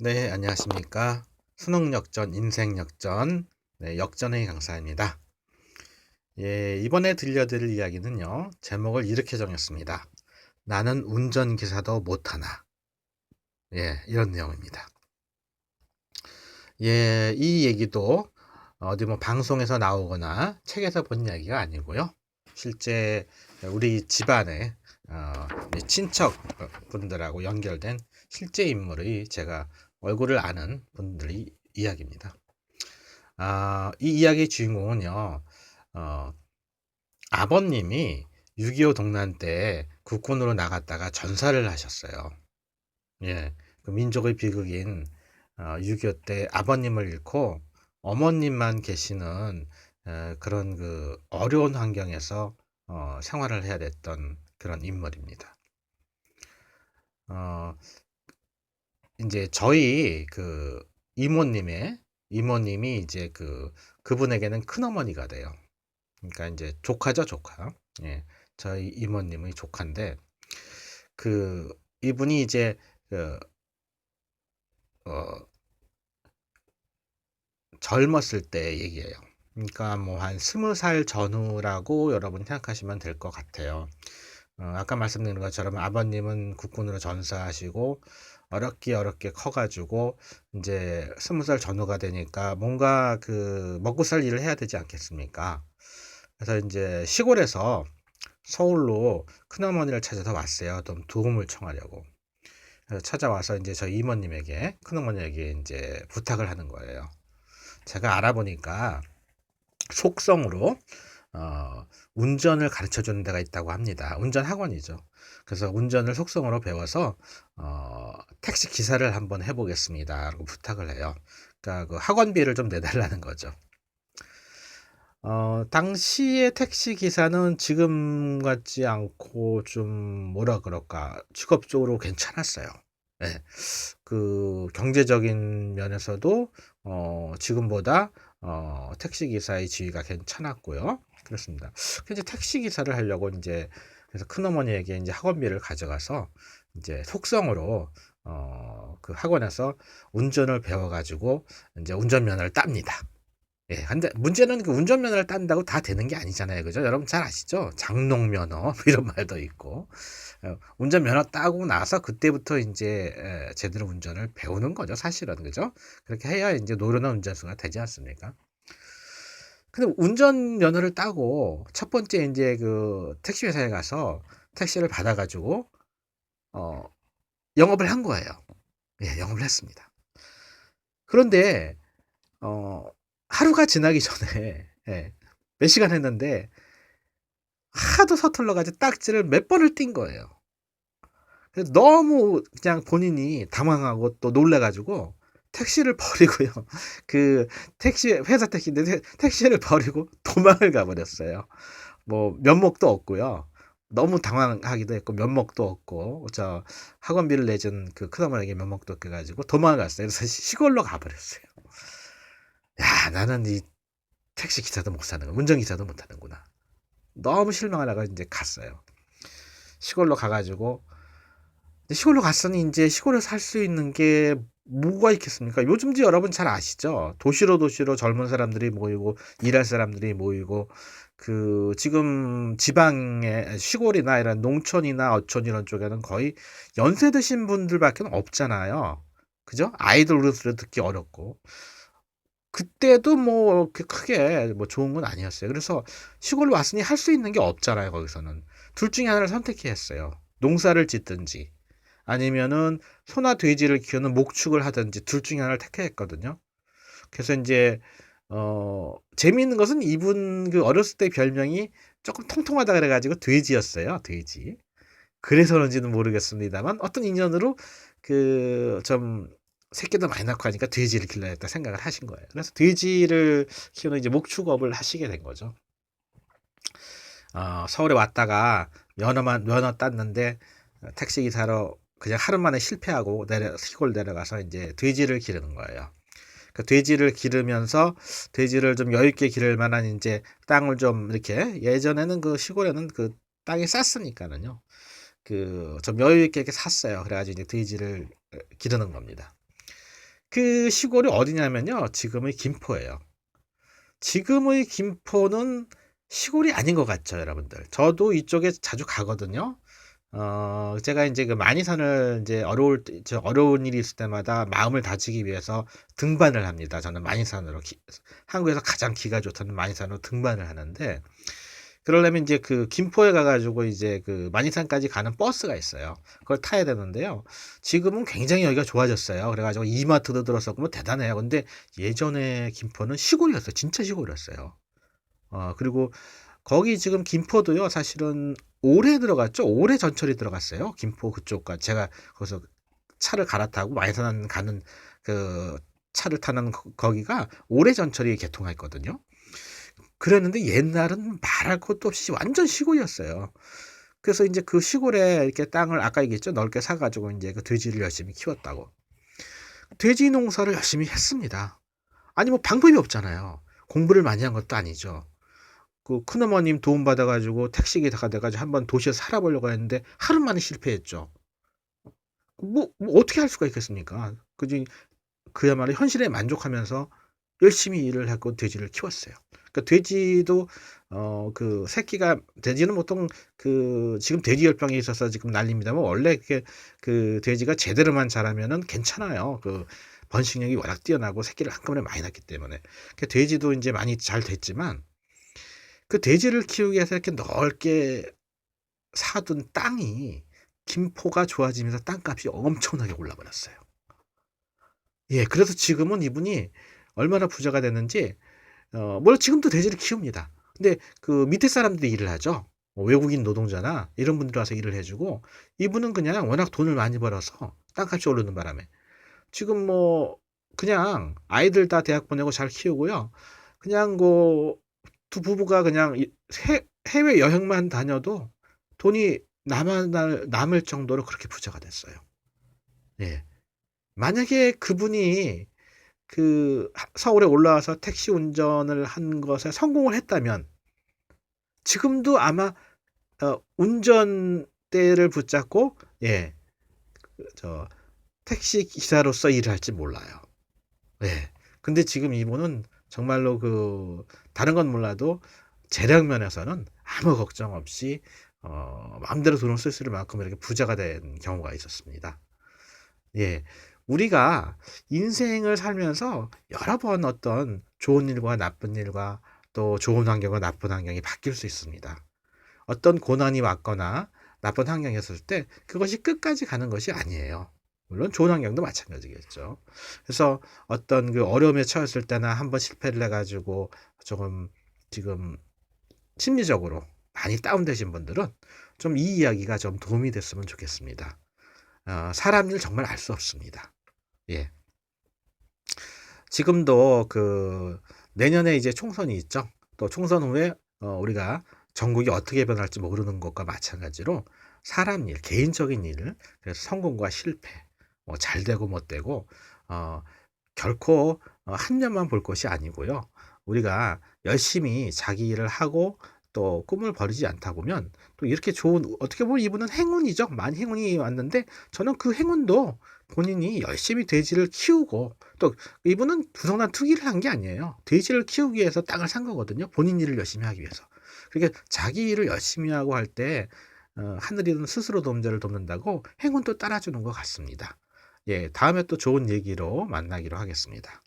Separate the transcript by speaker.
Speaker 1: 네, 안녕하십니까. 수능 역전, 인생 역전, 네, 역전의 강사입니다. 예, 이번에 들려드릴 이야기는요, 제목을 이렇게 정했습니다. 나는 운전기사도 못하나. 예, 이런 내용입니다. 예, 이 얘기도 어디 뭐 방송에서 나오거나 책에서 본 이야기가 아니고요. 실제 우리 집안의 친척 분들하고 연결된 실제 인물의 제가 얼굴을 아는 분들의 이야기입니다. 이 이야기의 주인공은요, 어, 아버님이 6.25 동란 때 국군으로 나갔다가 전사를 하셨어요. 예, 그 민족의 비극인 6.25 때 아버님을 잃고 어머님만 계시는 그런 그 어려운 환경에서 생활을 해야 됐던 그런 인물입니다. 어, 이제 저희 그 이모님이 이제 그분에게는 큰어머니가 돼요. 그러니까 이제 조카죠, 조카. 예, 저희 이모님의 조카인데 그 이분이 이제 그, 어, 젊었을 때 얘기예요. 그러니까 뭐 한 20살 전후라고 여러분 생각하시면 될 것 같아요. 아까 말씀드린 것처럼 아버님은 국군으로 전사하시고 어렵게 커가지고 이제 20살 전후가 되니까 뭔가 그 먹고 살 일을 해야 되지 않겠습니까? 그래서 이제 시골에서 서울로 큰어머니를 찾아서 왔어요. 좀 도움을 청하려고. 그래서 찾아와서 이제 저희 이모님에게, 큰어머니에게 이제 부탁을 하는 거예요. 제가 알아보니까 속성으로 운전을 가르쳐 주는 데가 있다고 합니다. 운전 학원이죠. 그래서 운전을 속성으로 배워서 택시 기사를 한번 해보겠습니다. 라고 부탁을 해요. 그러니까 그 학원비를 좀 내달라는 거죠. 당시에 택시 기사는 지금 같지 않고 좀 뭐라 그럴까 직업적으로 괜찮았어요. 네. 그 경제적인 면에서도 지금보다 택시 기사의 지위가 괜찮았고요. 그렇습니다. 그래서 택시 기사를 하려고 이제 그래서 큰어머니에게 이제 학원비를 가져가서 이제 속성으로 그 학원에서 운전을 배워가지고 이제 운전면허를 땁니다. 예, 근데 문제는 그 운전면허를 딴다고 다 되는 게 아니잖아요. 그죠? 여러분 잘 아시죠? 장롱면허, 뭐 이런 말도 있고. 운전면허 따고 나서 그때부터 이제 제대로 운전을 배우는 거죠. 사실은. 그죠? 그렇게 해야 이제 노련한 운전수가 되지 않습니까? 근데 운전면허를 따고 첫 번째 이제 그 택시 회사에 가서 택시를 받아가지고, 어, 영업을 한 거예요. 예, 영업을 했습니다. 그런데, 어, 하루가 지나기 전에, 예, 몇 시간 했는데, 하도 서툴러가지고 딱지를 몇 번을 띈 거예요. 그래서 너무 그냥 본인이 당황하고 또 놀래가지고 택시를 버리고요. 그 택시 회사 택시인데 택시를 버리고 도망을 가버렸어요. 뭐 면목도 없고요. 너무 당황하기도 했고 면목도 없고 저 학원비를 내준 그 큰어머니에게 면목도 없게 가지고 도망을 갔어요. 그래서 시골로 가버렸어요. 야, 나는 이 택시 기사도 못 사는 거, 운전 기사도 못 하는구나. 너무 실망을 하고 이제 갔어요. 시골로 가가지고 시골로 갔으니 이제 시골에서 살 수 있는 게 뭐가 있겠습니까? 요즘도 여러분 잘 아시죠? 도시로 젊은 사람들이 모이고 일할 사람들이 모이고 그 지금 지방의 시골이나 이런 농촌이나 어촌 이런 쪽에는 거의 연세 드신 분들밖에 없잖아요. 그죠? 아이들 울음소리 듣기 어렵고 그때도 뭐 그렇게 크게 뭐 좋은 건 아니었어요. 그래서 시골로 왔으니 할 수 있는 게 없잖아요. 거기서는 둘 중에 하나를 선택해야 했어요. 농사를 짓든지 아니면은 소나 돼지를 키우는 목축을 하든지 둘 중에 하나를 택해야 했거든요. 그래서 이제 재미있는 것은 이분 그 어렸을 때 별명이 조금 통통하다 그래가지고 돼지였어요. 돼지. 그래서 그런지는 모르겠습니다만 어떤 인연으로 그 좀 새끼도 많이 낳고 하니까 돼지를 길러야겠다 생각을 하신 거예요. 그래서 돼지를 키우는 이제 목축업을 하시게 된 거죠. 서울에 왔다가 면허 땄는데 택시 기사로 그냥 하루 만에 실패하고 시골 내려가서 이제 돼지를 기르는 거예요. 그 돼지를 기르면서 돼지를 좀 여유 있게 기를 만한 이제 땅을 좀 이렇게 예전에는 그 시골에는 그 땅이 쌌으니까는요. 그 좀 여유 있게 이렇게 샀어요. 그래가지고 이제 돼지를 기르는 겁니다. 그 시골이 어디냐면요. 지금의 김포예요. 지금의 김포는 시골이 아닌 것 같죠, 여러분들. 저도 이쪽에 자주 가거든요. 제가 인제 그 만이산을 인제 어려운 일이 있을 때마다 마음을 다지기 위해서 등반을 합니다. 저는 만이산으로 한국에서 가장 기가 좋다는 만이산으로 등반을 하는데, 그러려면 인제 그 김포에 가 가지고 이제 그 만이산까지 가는 버스가 있어요. 그걸 타야 되는데요. 지금은 굉장히 여기가 좋아졌어요. 그래 가지고 이마트도 들어섰고 뭐 대단해요. 근데 예전에 김포는 시골이었어요. 진짜 시골이었어요. 그리고 거기 지금 김포도요. 사실은 올해 들어갔죠. 올해 전철이 들어갔어요. 김포 그쪽까 제가 거기서 차를 갈아타고 만이산 가는 그 차를 타는 거기가 올해 전철이 개통했거든요. 그랬는데 옛날은 말할 것도 없이 완전 시골이었어요. 그래서 인제 그 시골에 이렇게 땅을 아까 얘기했죠. 넓게 사 가지고 인제 그 돼지를 열심히 키웠다고. 돼지 농사를 열심히 했습니다. 아니 뭐 방법이 없잖아요. 공부를 많이 한 것도 아니죠. 그 큰어머님 도움 받아 가지고 택시기사가 돼 가지고 한번 도시에서 살아 보려고 했는데 하루 만에 실패했죠. 뭐 어떻게 할 수가 있겠습니까? 그야말로 현실에 만족하면서 열심히 일을 했고 돼지를 키웠어요. 그러니까 돼지도 그 새끼가 돼지는 보통 지금 돼지열병이 있어서 지금 난립니다만, 원래 그 돼지가 제대로만 자라면은 괜찮아요. 그 번식력이 워낙 뛰어나고 새끼를 한꺼번에 많이 낳기 때문에. 그 돼지도 인제 많이 잘 됐지만, 그 돼지를 키우기 위해서 이렇게 넓게 사둔 땅이 김포가 좋아지면서 땅값이 엄청나게 올라 버렸어요. 예. 그래서 지금은 이분이 얼마나 부자가 됐는지, 물론 지금도 돼지를 키웁니다. 근데 그 밑에 사람들이 일을 하죠. 뭐 외국인 노동자나 이런 분들이 와서 일을 해 주고, 이분은 그냥 워낙 돈을 많이 벌어서 땅값이 오르는 바람에 지금 뭐 그냥 아이들 다 대학 보내고 잘 키우고요. 그냥 두 부부가 그냥 해외 여행만 다녀도 돈이 남을 정도로 그렇게 부자가 됐어요. 예. 만약에 그분이 서울에 올라와서 택시 운전을 한 것에 성공을 했다면 지금도 아마 운전대를 붙잡고, 예, 택시 기사로서 일을 할지 몰라요. 예. 근데 지금 이분은 정말로 다른 건 몰라도 재력 면에서는 아무 걱정 없이 마음대로 돈을 쓸 만큼 이렇게 부자가 된 경우가 있었습니다. 예. 우리가 인생을 살면서 여러 번 어떤 좋은 일과 나쁜 일과 또 좋은 환경과 나쁜 환경이 바뀔 수 있습니다. 어떤 고난이 왔거나 나쁜 환경이었을 때 그것이 끝까지 가는 것이 아니에요. 물론 좋은 환경도 마찬가지겠죠. 그래서 어떤 어려움에 처했을 때나 한번 실패를 해 가지고 조금 지금 심리적으로 많이 다운되신 분들은 좀 이 이야기가 좀 도움이 됐으면 좋겠습니다. 사람 일 정말 알 수 없습니다. 예. 지금도 내년에 이제 총선이 있죠. 또 총선 후에 우리가 전국이 어떻게 변할지 모르는 것과 마찬가지로 사람 일, 개인적인 일, 그래서 성공과 실패, 뭐 잘 되고 못 되고 결코 한 면만 볼 것이 아니고요. 우리가 열심히 자기 일을 하고 또 꿈을 버리지 않다 보면 또 이렇게 좋은, 어떻게 보면 이분은 행운이죠. 많이 행운이 왔는데 저는 그 행운도 본인이 열심히 돼지를 키우고, 또 이분은 부성난 투기를 한 게 아니에요. 돼지를 키우기 위해서 땅을 산 거거든요. 본인 일을 열심히 하기 위해서. 그러니까 자기 일을 열심히 하고 할 때 하늘이는 스스로 돕자를 돕는다고 행운도 따라주는 것 같습니다. 예, 다음에 또 좋은 얘기로 만나기로 하겠습니다.